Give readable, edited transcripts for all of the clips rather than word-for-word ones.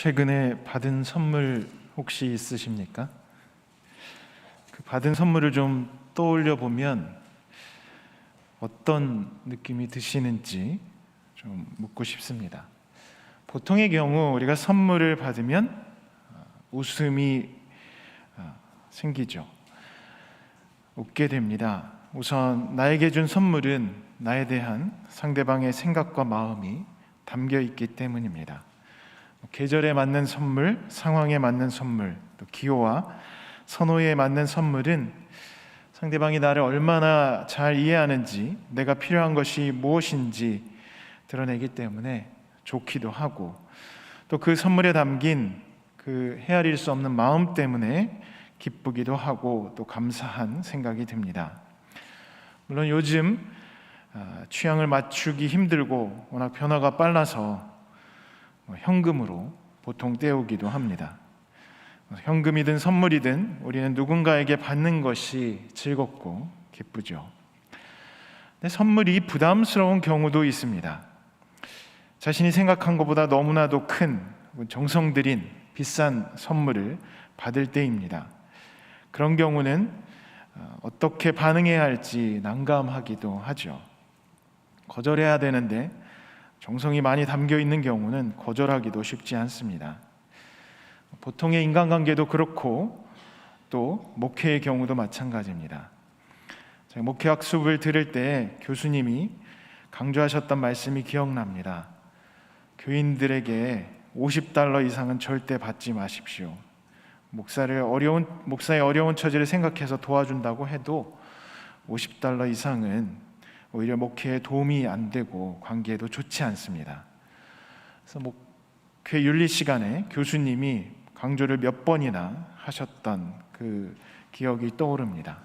최근에 받은 선물 혹시 있으십니까? 그 받은 선물을 좀 떠올려 보면 어떤 느낌이 드시는지 좀 묻고 싶습니다. 보통의 경우 우리가 선물을 받으면 웃음이 생기죠. 웃게 됩니다. 우선 나에게 준 선물은 나에 대한 상대방의 생각과 마음이 담겨 있기 때문입니다. 계절에 맞는 선물, 상황에 맞는 선물, 또 기호와 선호에 맞는 선물은 상대방이 나를 얼마나 잘 이해하는지, 내가 필요한 것이 무엇인지 드러내기 때문에 좋기도 하고, 또 그 선물에 담긴 그 헤아릴 수 없는 마음 때문에 기쁘기도 하고 또 감사한 생각이 듭니다. 물론 요즘 취향을 맞추기 힘들고 워낙 변화가 빨라서 현금으로 보통 때우기도 합니다. 현금이든 선물이든 우리는 누군가에게 받는 것이 즐겁고 기쁘죠. 근데 선물이 부담스러운 경우도 있습니다. 자신이 생각한 것보다 너무나도 큰 정성 들인 비싼 선물을 받을 때입니다. 그런 경우는 어떻게 반응해야 할지 난감하기도 하죠. 거절해야 되는데 정성이 많이 담겨 있는 경우는 거절하기도 쉽지 않습니다. 보통의 인간관계도 그렇고 또 목회의 경우도 마찬가지입니다. 제가 목회 학습을 들을 때 교수님이 강조하셨던 말씀이 기억납니다. 교인들에게 $50 이상은 절대 받지 마십시오. 목사의 어려운 처지를 생각해서 도와준다고 해도 $50 이상은 오히려 목회에 도움이 안 되고 관계에도 좋지 않습니다. 그래서 목회 윤리 시간에 교수님이 강조를 몇 번이나 하셨던 그 기억이 떠오릅니다.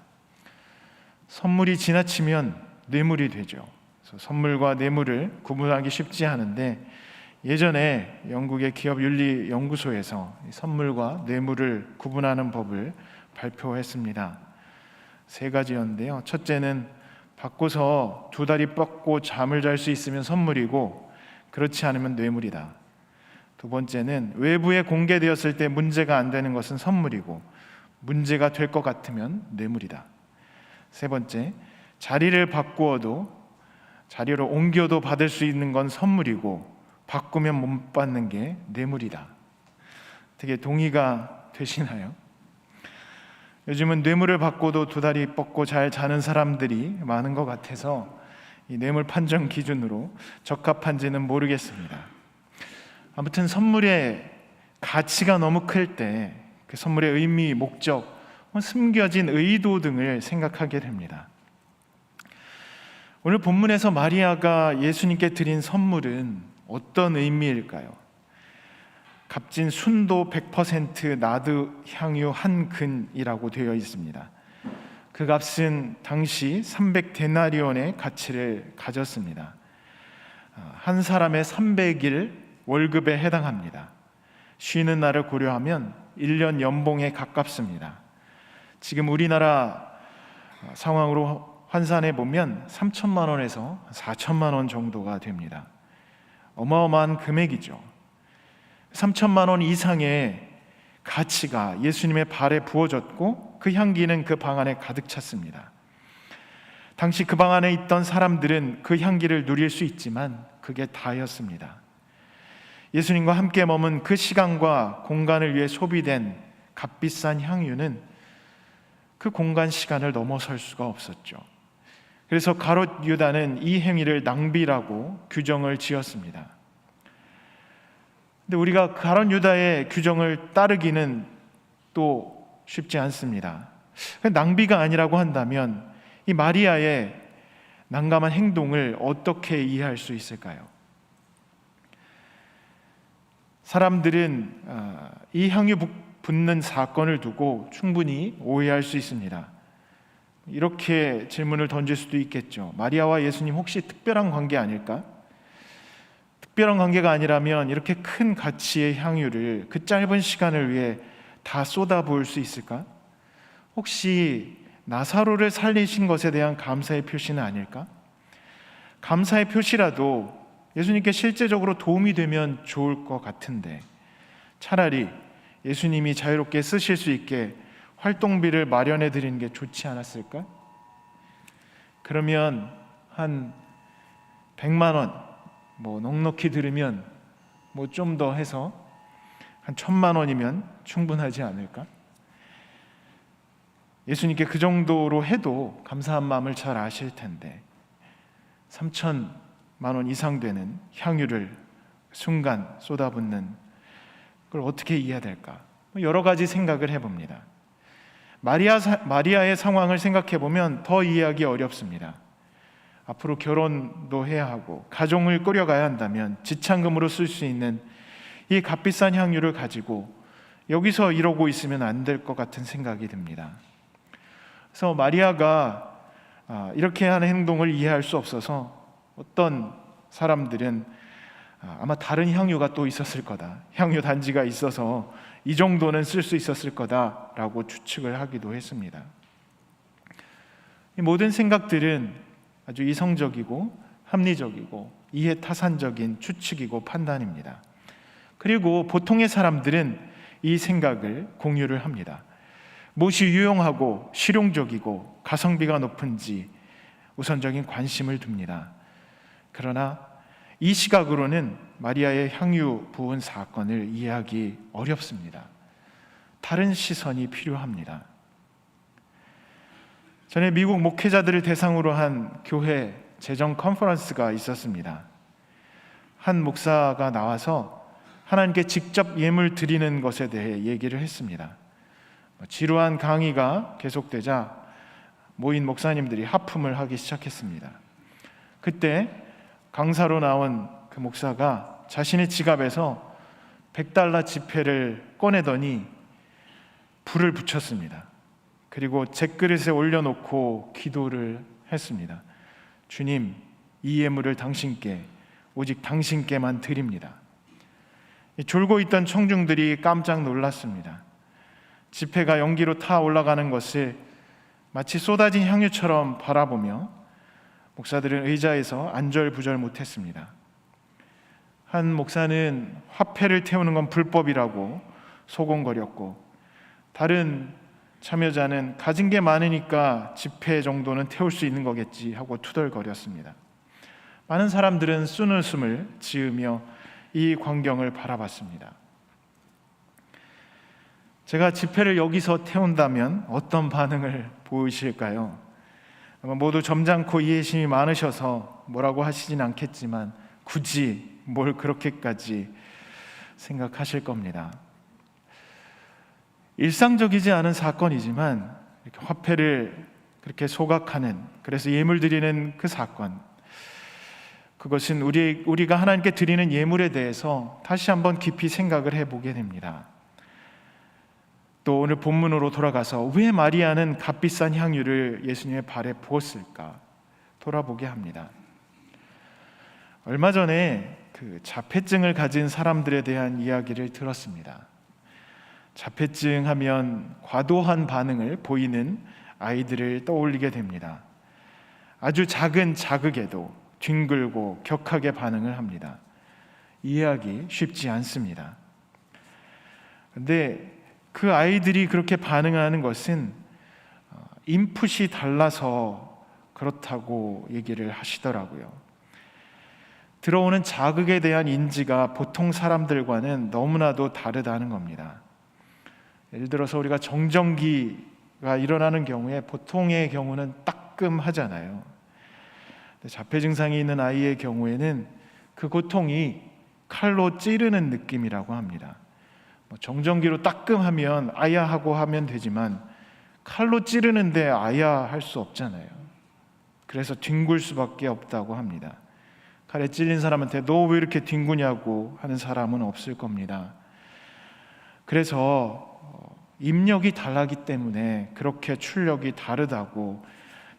선물이 지나치면 뇌물이 되죠. 그래서 선물과 뇌물을 구분하기 쉽지 않은데 예전에 영국의 기업 윤리 연구소에서 선물과 뇌물을 구분하는 법을 발표했습니다. 3가지였는데요. 첫째는 받고서 2다리 뻗고 잠을 잘 수 있으면 선물이고 그렇지 않으면 뇌물이다. 2번째는 외부에 공개되었을 때 문제가 안 되는 것은 선물이고 문제가 될 것 같으면 뇌물이다. 3번째, 자리를 바꾸어도 자리로 옮겨도 받을 수 있는 건 선물이고 바꾸면 못 받는 게 뇌물이다. 되게 동의가 되시나요? 요즘은 뇌물을 받고도 2다리 뻗고 잘 자는 사람들이 많은 것 같아서 이 뇌물 판정 기준으로 적합한지는 모르겠습니다. 아무튼 선물의 가치가 너무 클 때 그 선물의 의미, 목적, 숨겨진 의도 등을 생각하게 됩니다. 오늘 본문에서 마리아가 예수님께 드린 선물은 어떤 의미일까요? 값진 순도 100% 나드 향유 한 근이라고 되어 있습니다. 그 값은 당시 300데나리온의 가치를 가졌습니다. 한 사람의 300일 월급에 해당합니다. 쉬는 날을 고려하면 1년 연봉에 가깝습니다. 지금 우리나라 상황으로 환산해 보면 3천만 원에서 4천만 원 정도가 됩니다. 어마어마한 금액이죠. 3천만 원 이상의 가치가 예수님의 발에 부어졌고 그 향기는 그 방 안에 가득 찼습니다. 당시 그 방 안에 있던 사람들은 그 향기를 누릴 수 있지만 그게 다였습니다. 예수님과 함께 머문 그 시간과 공간을 위해 소비된 값비싼 향유는 그 공간 시간을 넘어설 수가 없었죠. 그래서 가롯 유다는 이 행위를 낭비라고 규정을 지었습니다. 근데 우리가 가롯 유다의 규정을 따르기는 또 쉽지 않습니다. 낭비가 아니라고 한다면 이 마리아의 난감한 행동을 어떻게 이해할 수 있을까요? 사람들은 이 향유 붓는 사건을 두고 충분히 오해할 수 있습니다. 이렇게 질문을 던질 수도 있겠죠. 마리아와 예수님 혹시 특별한 관계 아닐까? 특별한 관계가 아니라면 이렇게 큰 가치의 향유를 그 짧은 시간을 위해 다 쏟아부을 수 있을까? 혹시 나사로를 살리신 것에 대한 감사의 표시는 아닐까? 감사의 표시라도 예수님께 실제적으로 도움이 되면 좋을 것 같은데 차라리 예수님이 자유롭게 쓰실 수 있게 활동비를 마련해 드리는 게 좋지 않았을까? 그러면 한 100만 원, 넉넉히 들으면 좀 더 해서 한 1000만 원이면 충분하지 않을까? 예수님께 그 정도로 해도 감사한 마음을 잘 아실 텐데 3,000만 원 이상 되는 향유를 순간 쏟아붓는 그걸 어떻게 이해해야 될까? 여러 가지 생각을 해봅니다. 마리아의 상황을 생각해 보면 더 이해하기 어렵습니다. 앞으로 결혼도 해야 하고 가정을 꾸려가야 한다면 지참금으로 쓸 수 있는 이 값비싼 향유를 가지고 여기서 이러고 있으면 안 될 것 같은 생각이 듭니다. 그래서 마리아가 이렇게 하는 행동을 이해할 수 없어서 어떤 사람들은 아마 다른 향유가 또 있었을 거다, 향유 단지가 있어서 이 정도는 쓸 수 있었을 거다라고 추측을 하기도 했습니다. 이 모든 생각들은 아주 이성적이고 합리적이고 이해타산적인 추측이고 판단입니다. 그리고 보통의 사람들은 이 생각을 공유를 합니다. 무엇이 유용하고 실용적이고 가성비가 높은지 우선적인 관심을 둡니다. 그러나 이 시각으로는 마리아의 향유 부은 사건을 이해하기 어렵습니다. 다른 시선이 필요합니다. 전에 미국 목회자들을 대상으로 한 교회 재정 컨퍼런스가 있었습니다. 한 목사가 나와서 하나님께 직접 예물 드리는 것에 대해 얘기를 했습니다. 지루한 강의가 계속되자 모인 목사님들이 하품을 하기 시작했습니다. 그때 강사로 나온 그 목사가 자신의 지갑에서 $100 지폐를 꺼내더니 불을 붙였습니다. 그리고 잿그릇에 올려놓고 기도를 했습니다. 주님, 이 예물을 당신께, 오직 당신께만 드립니다. 졸고 있던 청중들이 깜짝 놀랐습니다. 지폐가 연기로 타 올라가는 것을 마치 쏟아진 향유처럼 바라보며 목사들은 의자에서 안절부절 못했습니다. 한 목사는 화폐를 태우는 건 불법이라고 소곤거렸고, 다른 참여자는 가진 게 많으니까 지폐 정도는 태울 수 있는 거겠지 하고 투덜거렸습니다. 많은 사람들은 쓴웃음을 지으며 이 광경을 바라봤습니다. 제가 지폐를 여기서 태운다면 어떤 반응을 보이실까요? 아마 모두 점잖고 이해심이 많으셔서 뭐라고 하시진 않겠지만 굳이 뭘 그렇게까지 생각하실 겁니다. 일상적이지 않은 사건이지만 이렇게 화폐를 그렇게 소각하는, 그래서 예물 드리는 그 사건, 그것은 우리가 하나님께 드리는 예물에 대해서 다시 한번 깊이 생각을 해보게 됩니다. 또 오늘 본문으로 돌아가서 왜 마리아는 값비싼 향유를 예수님의 발에 부었을까 돌아보게 합니다. 얼마 전에 그 자폐증을 가진 사람들에 대한 이야기를 들었습니다. 자폐증 하면 과도한 반응을 보이는 아이들을 떠올리게 됩니다. 아주 작은 자극에도 뒹굴고 격하게 반응을 합니다. 이해하기 쉽지 않습니다. 그런데 그 아이들이 그렇게 반응하는 것은 인풋이 달라서 그렇다고 얘기를 하시더라고요. 들어오는 자극에 대한 인지가 보통 사람들과는 너무나도 다르다는 겁니다. 예를 들어서 우리가 정전기가 일어나는 경우에 보통의 경우는 따끔하잖아요. 자폐 증상이 있는 아이의 경우에는 그 고통이 칼로 찌르는 느낌이라고 합니다. 정전기로 따끔하면 아야 하고 하면 되지만 칼로 찌르는데 아야 할 수 없잖아요. 그래서 뒹굴 수밖에 없다고 합니다. 칼에 찔린 사람한테 너 왜 이렇게 뒹구냐고 하는 사람은 없을 겁니다. 그래서 입력이 달라기 때문에 그렇게 출력이 다르다고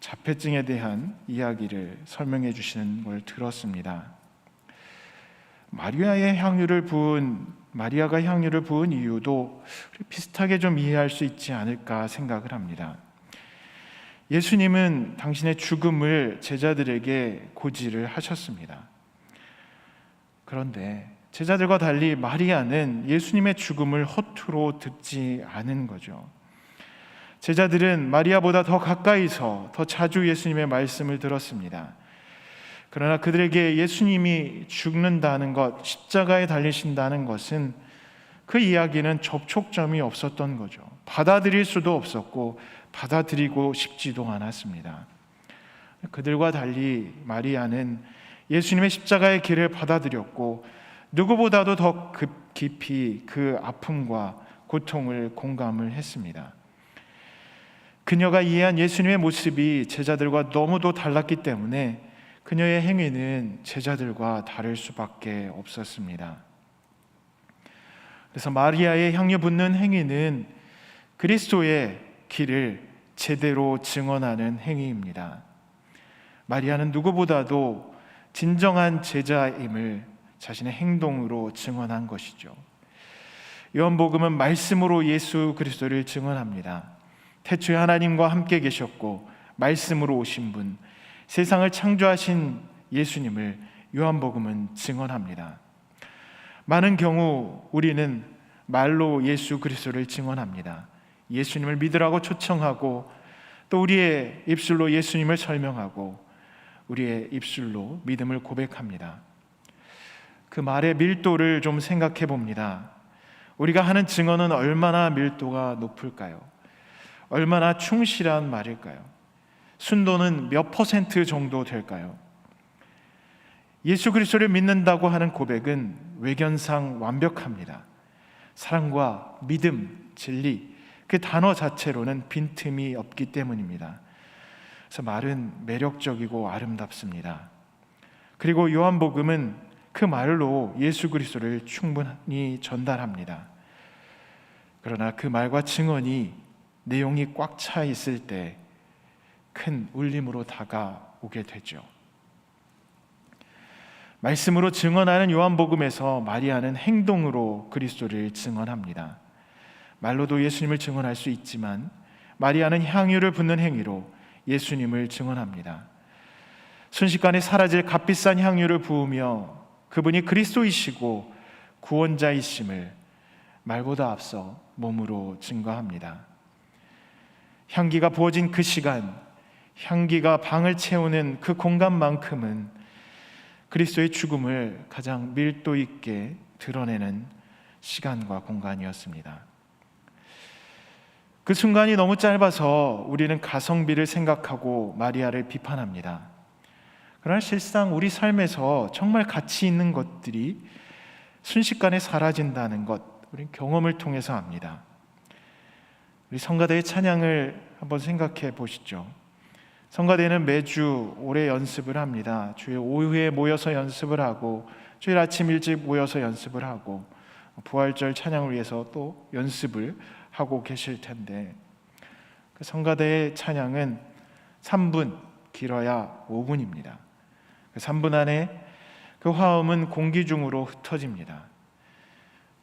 자폐증에 대한 이야기를 설명해 주시는 걸 들었습니다. 마리아가 향유를 부은 이유도 비슷하게 좀 이해할 수 있지 않을까 생각을 합니다. 예수님은 당신의 죽음을 제자들에게 고지를 하셨습니다. 그런데 제자들과 달리 마리아는 예수님의 죽음을 허투루 듣지 않은 거죠. 제자들은 마리아보다 더 가까이서 더 자주 예수님의 말씀을 들었습니다. 그러나 그들에게 예수님이 죽는다는 것, 십자가에 달리신다는 것은 그 이야기는 접촉점이 없었던 거죠. 받아들일 수도 없었고 받아들이고 싶지도 않았습니다. 그들과 달리 마리아는 예수님의 십자가의 길을 받아들였고 누구보다도 더 깊이 그 아픔과 고통을 공감을 했습니다. 그녀가 이해한 예수님의 모습이 제자들과 너무도 달랐기 때문에 그녀의 행위는 제자들과 다를 수밖에 없었습니다. 그래서 마리아의 향유 붓는 행위는 그리스도의 길을 제대로 증언하는 행위입니다. 마리아는 누구보다도 진정한 제자임을 자신의 행동으로 증언한 것이죠. 요한복음은 말씀으로 예수 그리스도를 증언합니다. 태초에 하나님과 함께 계셨고 말씀으로 오신 분, 세상을 창조하신 예수님을 요한복음은 증언합니다. 많은 경우 우리는 말로 예수 그리스도를 증언합니다. 예수님을 믿으라고 초청하고 또 우리의 입술로 예수님을 설명하고 우리의 입술로 믿음을 고백합니다. 그 말의 밀도를 좀 생각해 봅니다. 우리가 하는 증언은 얼마나 밀도가 높을까요? 얼마나 충실한 말일까요? 순도는 몇 % 정도 될까요? 예수 그리스도를 믿는다고 하는 고백은 외견상 완벽합니다. 사랑과 믿음, 진리, 그 단어 자체로는 빈틈이 없기 때문입니다. 그래서 말은 매력적이고 아름답습니다. 그리고 요한복음은 그 말로 예수 그리스도를 충분히 전달합니다. 그러나 그 말과 증언이 내용이 꽉 차 있을 때 큰 울림으로 다가오게 되죠. 말씀으로 증언하는 요한복음에서 마리아는 행동으로 그리스도를 증언합니다. 말로도 예수님을 증언할 수 있지만 마리아는 향유를 붓는 행위로 예수님을 증언합니다. 순식간에 사라질 값비싼 향유를 부으며 그분이 그리스도이시고 구원자이심을 말보다 앞서 몸으로 증거합니다. 향기가 부어진 그 시간, 향기가 방을 채우는 그 공간만큼은 그리스도의 죽음을 가장 밀도 있게 드러내는 시간과 공간이었습니다. 그 순간이 너무 짧아서 우리는 가성비를 생각하고 마리아를 비판합니다. 그러나 실상 우리 삶에서 정말 가치 있는 것들이 순식간에 사라진다는 것, 우리는 경험을 통해서 압니다. 우리 성가대의 찬양을 한번 생각해 보시죠. 성가대는 매주 오래 연습을 합니다. 주일 오후에 모여서 연습을 하고 주일 아침 일찍 모여서 연습을 하고 부활절 찬양을 위해서 또 연습을 하고 계실 텐데 그 성가대의 찬양은 3분, 길어야 5분입니다. 그 3분 안에 그 화음은 공기 중으로 흩어집니다.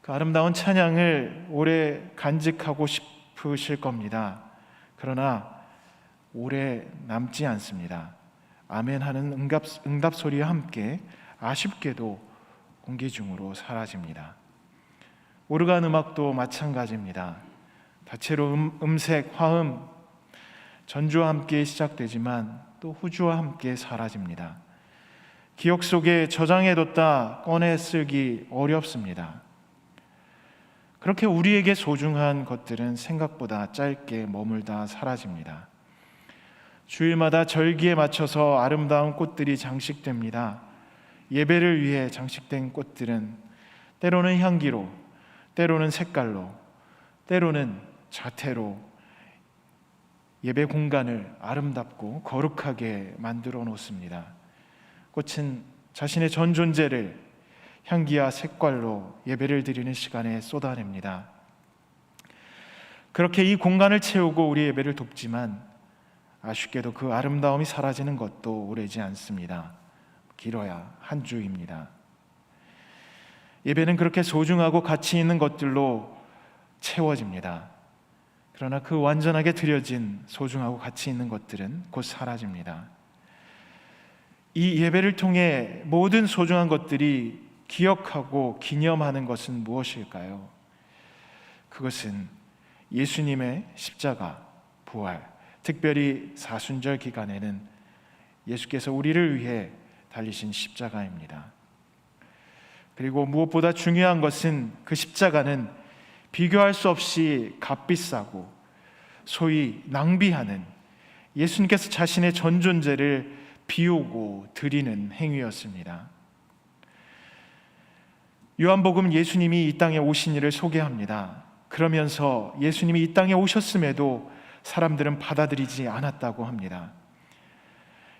그 아름다운 찬양을 오래 간직하고 싶으실 겁니다. 그러나 오래 남지 않습니다. 아멘 하는 응답 소리와 함께 아쉽게도 공기 중으로 사라집니다. 오르간 음악도 마찬가지입니다. 다채로 음색, 화음, 전주와 함께 시작되지만 또 후주와 함께 사라집니다. 기억 속에 저장해뒀다 꺼내 쓰기 어렵습니다. 그렇게 우리에게 소중한 것들은 생각보다 짧게 머물다 사라집니다. 주일마다 절기에 맞춰서 아름다운 꽃들이 장식됩니다. 예배를 위해 장식된 꽃들은 때로는 향기로, 때로는 색깔로, 때로는 자태로 예배 공간을 아름답고 거룩하게 만들어 놓습니다. 꽃은 자신의 전 존재를 향기와 색깔로 예배를 드리는 시간에 쏟아냅니다. 그렇게 이 공간을 채우고 우리 예배를 돕지만 아쉽게도 그 아름다움이 사라지는 것도 오래지 않습니다. 길어야 한 주입니다. 예배는 그렇게 소중하고 가치 있는 것들로 채워집니다. 그러나 그 완전하게 드려진 소중하고 가치 있는 것들은 곧 사라집니다. 이 예배를 통해 모든 소중한 것들이 기억하고 기념하는 것은 무엇일까요? 그것은 예수님의 십자가, 부활, 특별히 사순절 기간에는 예수께서 우리를 위해 달리신 십자가입니다. 그리고 무엇보다 중요한 것은 그 십자가는 비교할 수 없이 값비싸고 소위 낭비하는 예수님께서 자신의 전 존재를 비우고 드리는 행위였습니다. 요한복음 예수님이 이 땅에 오신 일을 소개합니다. 그러면서 예수님이 이 땅에 오셨음에도 사람들은 받아들이지 않았다고 합니다.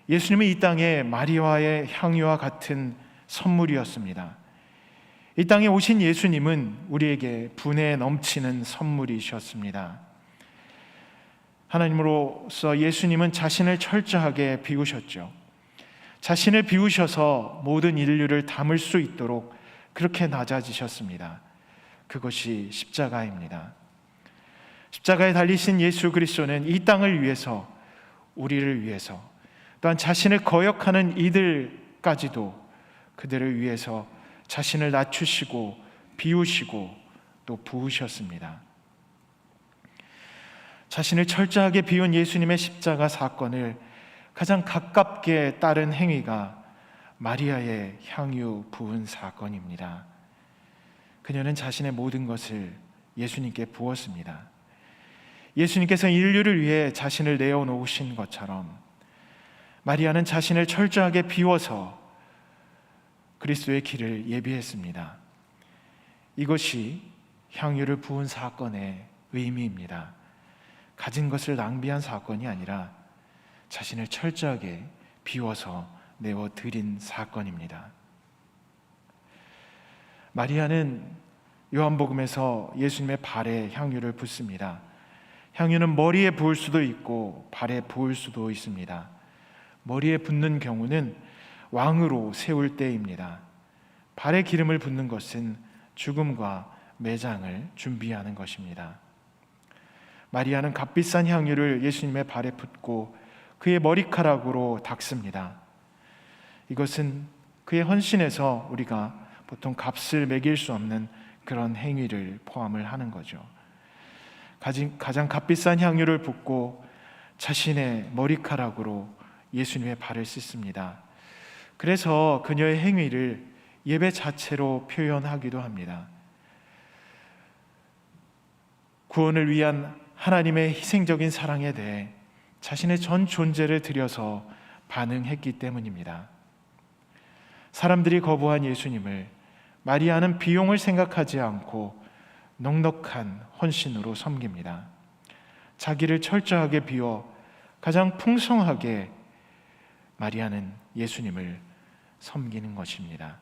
예수님은 이 땅에 마리아의 향유와 같은 선물이었습니다. 이 땅에 오신 예수님은 우리에게 분에 넘치는 선물이셨습니다. 하나님으로서 예수님은 자신을 철저하게 비우셨죠. 자신을 비우셔서 모든 인류를 담을 수 있도록 그렇게 낮아지셨습니다. 그것이 십자가입니다. 십자가에 달리신 예수 그리스도는 이 땅을 위해서, 우리를 위해서, 또한 자신을 거역하는 이들까지도 그들을 위해서 자신을 낮추시고 비우시고 또 부으셨습니다. 자신을 철저하게 비운 예수님의 십자가 사건을 가장 가깝게 따른 행위가 마리아의 향유 부은 사건입니다. 그녀는 자신의 모든 것을 예수님께 부었습니다. 예수님께서 인류를 위해 자신을 내어놓으신 것처럼 마리아는 자신을 철저하게 비워서 그리스도의 길을 예비했습니다. 이것이 향유를 부은 사건의 의미입니다. 가진 것을 낭비한 사건이 아니라 자신을 철저하게 비워서 내어드린 사건입니다. 마리아는 요한복음에서 예수님의 발에 향유를 붓습니다. 향유는 머리에 부을 수도 있고 발에 부을 수도 있습니다. 머리에 붓는 경우는 왕으로 세울 때입니다. 발에 기름을 붓는 것은 죽음과 매장을 준비하는 것입니다. 마리아는 값비싼 향유를 예수님의 발에 붓고 그의 머리카락으로 닦습니다. 이것은 그의 헌신에서 우리가 보통 값을 매길 수 없는 그런 행위를 포함을 하는 거죠. 가장 값비싼 향유를 붓고 자신의 머리카락으로 예수님의 발을 씻습니다. 그래서 그녀의 행위를 예배 자체로 표현하기도 합니다. 구원을 위한 하나님의 희생적인 사랑에 대해 자신의 전 존재를 들여서 반응했기 때문입니다. 사람들이 거부한 예수님을 마리아는 비용을 생각하지 않고 넉넉한 헌신으로 섬깁니다. 자기를 철저하게 비워 가장 풍성하게 마리아는 예수님을 섬기는 것입니다.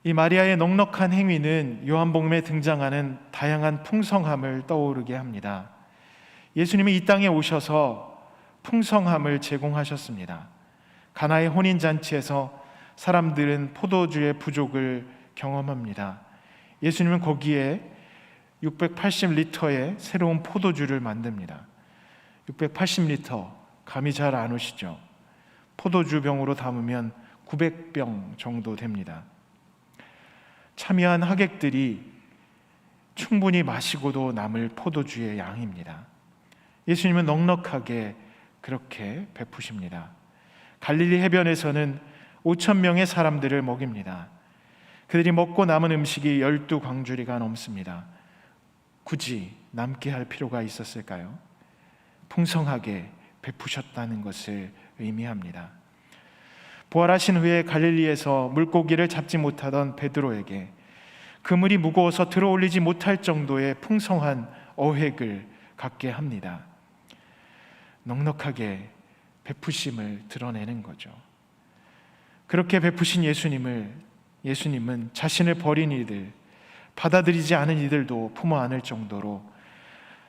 이 마리아의 넉넉한 행위는 요한복음에 등장하는 다양한 풍성함을 떠오르게 합니다. 예수님이 이 땅에 오셔서 풍성함을 제공하셨습니다. 가나의 혼인잔치에서 사람들은 포도주의 부족을 경험합니다. 예수님은 거기에 680리터의 새로운 포도주를 만듭니다. 680리터, 감이 잘 안 오시죠? 포도주 병으로 담으면 900병 정도 됩니다. 참여한 하객들이 충분히 마시고도 남을 포도주의 양입니다. 예수님은 넉넉하게 그렇게 베푸십니다. 갈릴리 해변에서는 5,000명의 사람들을 먹입니다. 그들이 먹고 남은 음식이 12광주리가 넘습니다. 굳이 남게 할 필요가 있었을까요? 풍성하게 베푸셨다는 것을 의미합니다. 부활하신 후에 갈릴리에서 물고기를 잡지 못하던 베드로에게 그물이 무거워서 들어올리지 못할 정도의 풍성한 어획을 갖게 합니다. 넉넉하게 베푸심을 드러내는 거죠. 그렇게 베푸신 예수님은 자신을 버린 이들, 받아들이지 않은 이들도 품어 안을 정도로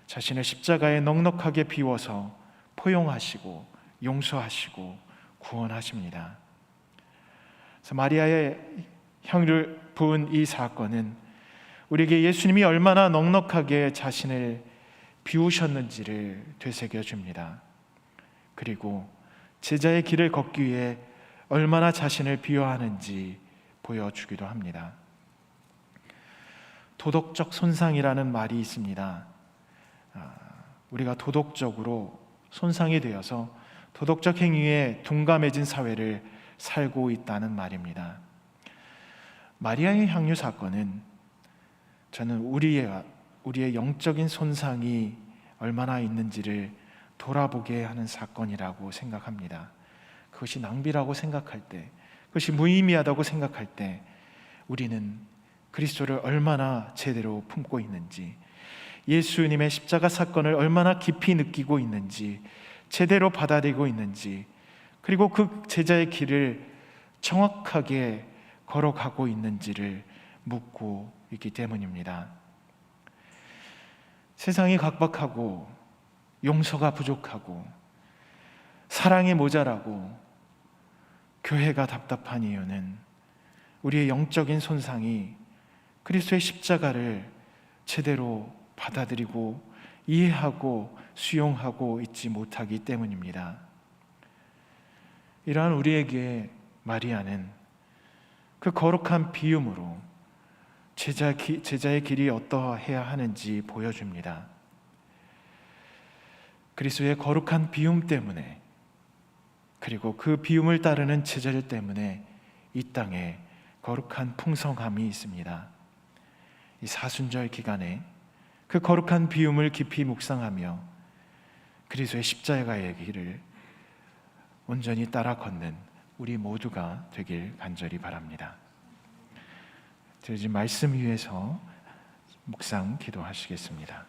자신을 십자가에 넉넉하게 비워서 포용하시고 용서하시고 구원하십니다. 그래서 마리아의 향유를 부은 이 사건은 우리에게 예수님이 얼마나 넉넉하게 자신을 비우셨는지를 되새겨 줍니다. 그리고 제자의 길을 걷기 위해 얼마나 자신을 비워하는지 보여주기도 합니다. 도덕적 손상이라는 말이 있습니다. 우리가 도덕적으로 손상이 되어서 도덕적 행위에 둔감해진 사회를 살고 있다는 말입니다. 마리아의 향유 사건은 저는 우리의 영적인 손상이 얼마나 있는지를 돌아보게 하는 사건이라고 생각합니다. 그것이 낭비라고 생각할 때, 그것이 무의미하다고 생각할 때 우리는 그리스도를 얼마나 제대로 품고 있는지, 예수님의 십자가 사건을 얼마나 깊이 느끼고 있는지, 제대로 받아들이고 있는지, 그리고 그 제자의 길을 정확하게 걸어가고 있는지를 묻고 있기 때문입니다. 세상이 각박하고 용서가 부족하고 사랑이 모자라고 교회가 답답한 이유는 우리의 영적인 손상이 그리스도의 십자가를 제대로 받아들이고 이해하고 수용하고 있지 못하기 때문입니다. 이러한 우리에게 마리아는 그 거룩한 비움으로 제자의 길이 어떠해야 하는지 보여줍니다. 그리스도의 거룩한 비움 때문에, 그리고 그 비움을 따르는 제자들 때문에 이 땅에 거룩한 풍성함이 있습니다. 이 사순절 기간에 그 거룩한 비움을 깊이 묵상하며 그리스도의 십자가의 길을 온전히 따라 걷는 우리 모두가 되길 간절히 바랍니다. 드려진 말씀 위에서 묵상 기도하시겠습니다.